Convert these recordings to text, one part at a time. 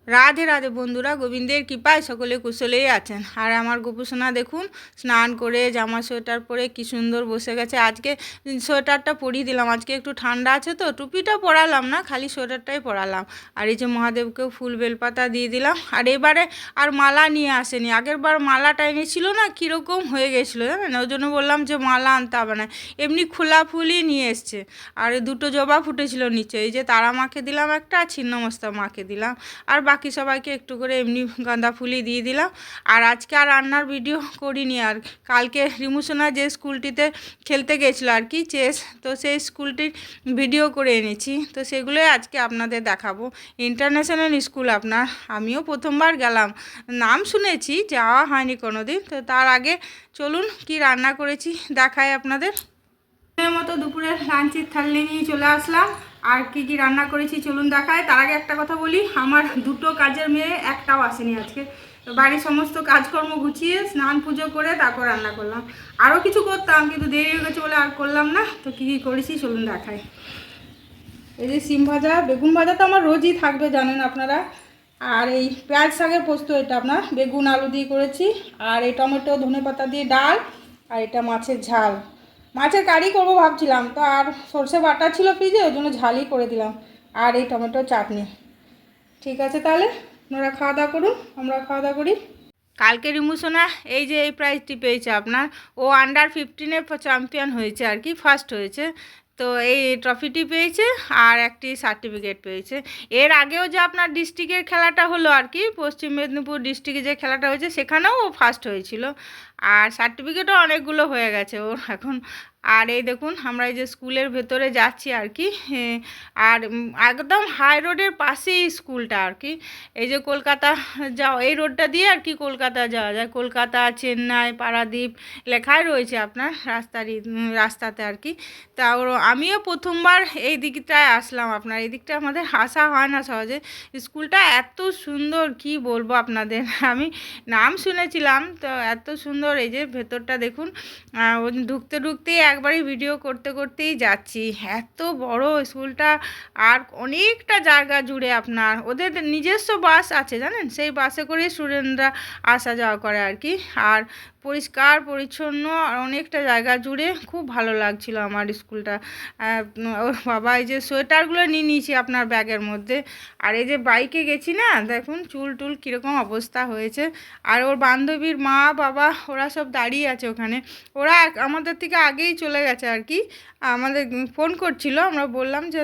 রাধে রাধে বন্ধুরা, গোবিন্দের কৃপায় সকলে কুশলেই আছেন। আর আমার গোপুসোনা দেখুন স্নান করে জামা সোয়েটার পরে কি সুন্দর বসে গেছে। আজকে সোয়েটারটা পরিয়ে দিলাম, আজকে একটু ঠান্ডা আছে তো টুপিটা পরালাম না, খালি সোয়েটারটাই পরালাম। আর এই যে মহাদেবকেও ফুল বেলপাতা দিয়ে দিলাম। আর এবারে আর মালা নিয়ে আসেনি, আগের বার মালাটা এনেছিল না কীরকম হয়ে গেছিলো জানেন, ওই জন্য বললাম যে মালা আনতে হবে না, এমনি খোলা ফুলই নিয়ে এসছে। আর দুটো জবা ফুটেছিল নিচে, এই যে তারা মাকে দিলাম একটা, আর ছিন্নমস্তা মাকে দিলাম, আর বাকি সবাইকে একটু করে এমনি গাঁদা ফুলই দিয়ে দিলাম। আর আজকে আর রান্নার ভিডিও করিনি। আর কালকে রিমুসোনা যে স্কুলটিতে খেলতে গেছিলো আর কি চেস, তো সেই স্কুলটির ভিডিও করে এনেছি, তো সেগুলোই আজকে আপনাদের দেখাবো। ইন্টারন্যাশনাল স্কুল আপনার, আমিও প্রথমবার গেলাম, নাম শুনেছি, যাওয়া হয়নি কোনো দিন। তো তার আগে চলুন কি রান্না করেছি দেখাই আপনাদের। মতো দুপুরের লাঞ্চের থালি নিয়ে চলে আসলাম। আর কি কি রান্না করেছি চলুন দেখায়। তার আগে একটা কথা বলি, আমার দুটো কাজের মেয়ে একটাও আসেনি আজকে। তো বাড়ির সমস্ত কাজকর্ম গুছিয়ে স্নান পুজো করে তারপর রান্না করলাম। আরও কিছু করতাম কিন্তু দেরি হয়ে গেছে বলে আর করলাম না। তো কী কী করেছি চলুন দেখায়। এই যে সিম ভাজা, বেগুন ভাজা তো আমার রোজই থাকবে জানেন আপনারা। আর এই পেঁয়াজ শাকের পোস্ত, এটা আপনার বেগুন আলু দিয়ে করেছি। আর এই টমেটো ধনেপাতা দিয়ে ডাল। আর এটা মাছের ঝাল, মাছের কারি করবো ভাবছিলাম, তো আর সর্ষে বাটা ছিল ফ্রিজে, ওই জন্য ঝালই করে দিলাম। আর এই টমেটো চাটনি। ঠিক আছে তাহলে আপনারা খাওয়া দাওয়া করুন, আমরা খাওয়া দাওয়া করি। কালকে রিমুসোনা এই যে এই প্রাইজটি পেয়েছে আপনার, ও আন্ডার 15-এ চ্যাম্পিয়ন হয়েছে আর কি, ফার্স্ট হয়েছে। তো এই ট্রফিটি পেয়েছে আর একটি সার্টিফিকেট পেয়েছে। এর আগেও যে আপনার ডিস্ট্রিক্টের খেলাটা হলো আর কি, পশ্চিম মেদিনীপুর ডিস্ট্রিক্টে যে খেলাটা হয়েছে সেখানেও ও ফার্স্ট হয়েছিল। আর সার্টিফিকেটও অনেকগুলো হয়ে গেছে ওর এখন। আর এই দেখুন আমরা এই যে স্কুলের ভেতরে যাচ্ছি আর কি, আর একদম হাই রোডের পাশেই স্কুলটা আর কি। এই যে কলকাতা যাও এই রোডটা দিয়ে আর কি কলকাতা যাওয়া যায়, কলকাতা চেন্নাই পারাদ্বীপ লেখাই রয়েছে আপনার রাস্তাতে আর কি। তা আমিও প্রথমবার এই দিকটায় আসলাম, আপনার এই দিকটা আমাদের আসা হয় না সহজে। স্কুলটা এত সুন্দর কি বলবো আপনাদের, আমি নাম শুনেছিলাম তো এত সুন্দর। এই যে ভেতরটা দেখুন, ঢুকতে ঢুকতেই একবারই ভিডিও করতে করতেই যাচ্ছি, এত বড় স্কুলটা। আর অনেকটা জায়গা জুড়ে আপনার ওদের নিজস্ব বাস আছে জানেন, সেই বাসে করেই স্টুডেন্টরা আসা যাওয়া করে আর কি। আর পরিষ্কার পরিচ্ছন্ন, আর অনেকটা জায়গা জুড়ে খুব ভালো লাগছিল আমার স্কুলটা। ওর বাবা এই যে সোয়েটারগুলো নিয়ে নিয়েছি আপনার ব্যাগের মধ্যে। আর এই যে বাইকে গেছি না, দেখুন চুল টুল কীরকম অবস্থা হয়েছে। আর ওর বান্ধবীর মা বাবা ওরা সব দাঁড়িয়ে আছে ওখানে, ওরা আমাদের থেকে আগেই চলে গেছে আর কি। আমাদের ফোন করছিল, আমরা বললাম যে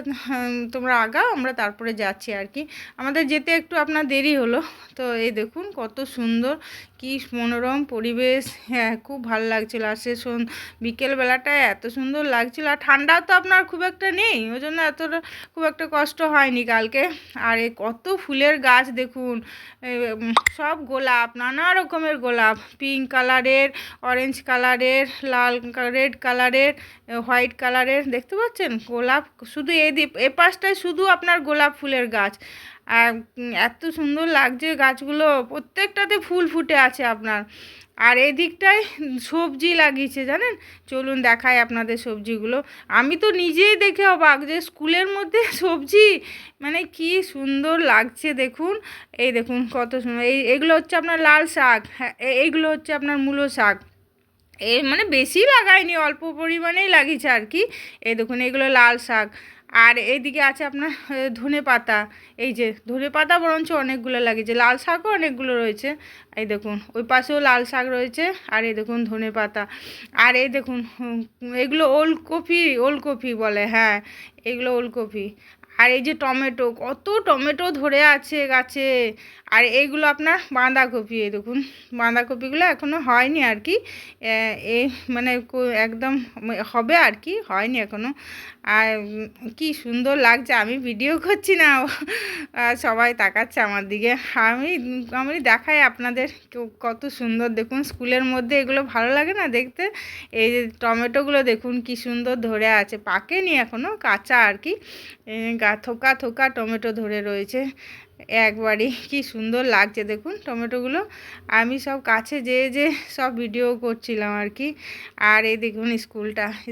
তোমরা আগাও, আমরা তারপরে যাচ্ছি আর কি। আমাদের যেতে একটু আপনার দেরি হলো। তো এই দেখুন কত সুন্দর, কি মনোরম পরিবেশ, হ্যাঁ খুব ভালো লাগছিলো। আর সে বিকেলবেলাটায় এত সুন্দর লাগছিল। আর ঠান্ডা তো আপনার খুব একটা নেই, ওই জন্য এতটা খুব একটা কষ্ট হয়নি কালকে। আর এই কত ফুলের গাছ দেখুন, সব গোলাপ, নানা রকমের গোলাপ, পিঙ্ক কালারের, অরেঞ্জ কালারের, লাল রেড কালারের, হোয়াইট কালারের, দেখতে পাচ্ছেন গোলাপ শুধু এ পাশটায় শুধু আপনার গোলাপ ফুলের গাছ। এত সুন্দর লাগছে গাছগুলো, প্রত্যেকটাতে ফুল ফুটে আছে আপনার। আর এই দিকটায় সবজি লাগিয়েছে জানেন, চলুন দেখাই আপনাদের সবজিগুলো। আমি তো নিজেই দেখে অবাক যে স্কুলের মধ্যে সবজি, মানে কি সুন্দর লাগছে দেখুন। এই দেখুন কত সুন্দর, এইগুলো হচ্ছে আপনার লাল শাক, হ্যাঁ এইগুলো হচ্ছে আপনার মূলো শাক। মানে বেশি লাগাইনি, অল্প পরিমাণেই লাগিয়েছে আর কি। এই দেখুন এগুলো লাল শাক। আর এইদিকে আছে আপনার ধনে পাতা, এই যে ধনে পাতা বরঞ্চ অনেকগুলো লাগিয়েছে, লাল শাকও অনেকগুলো রয়েছে। এই দেখুন ওই পাশেও লাল শাক রয়েছে, আর এই দেখুন ধনে পাতা। আর এই দেখুন এগুলো ওলকপি বলে, হ্যাঁ এগুলো ওলকপি। আর এই যে টমেটো, কত টমেটো ধরে আছে গাছে। আর এইগুলো আপনার বাঁধাকপি, এই দেখুন বাঁধাকপিগুলো এখনও হয়নি আর কি, এই মানে একদম হবে আর কি, হয়নি এখনও। আর কি সুন্দর লাগছে, আমি ভিডিও করছি না, সবাই তাকাচ্ছে আমার দিকে। আমি দেখাই আপনাদের কত সুন্দর দেখুন, স্কুলের মধ্যে এগুলো ভালো লাগে না দেখতে। এই যে টমেটোগুলো দেখুন কি সুন্দর ধরে আছে, পাকেনি এখনও, কাঁচা আর কি থোকা থোকা টমেটো ধরে রয়েছে একবারে। কি সুন্দর লাগছে দেখুন টমেটোগুলো। আমি সব কাছে যেয়ে সব ভিডিও করছিলাম আর কি। আর এই দেখুন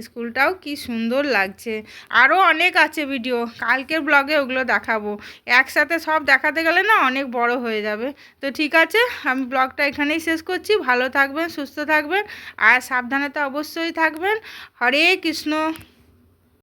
স্কুলটাও কি সুন্দর লাগছে। আরও অনেক আছে ভিডিও, কালকের ব্লগে ওগুলো দেখাবো। একসাথে সব দেখাতে গেলে না অনেক বড় হয়ে যাবে। তো ঠিক আছে, আমি ব্লগটা এখানেই শেষ করছি। ভালো থাকবেন, সুস্থ থাকবেন, আর সাবধানে তো অবশ্যই থাকবেন। হরে কৃষ্ণ।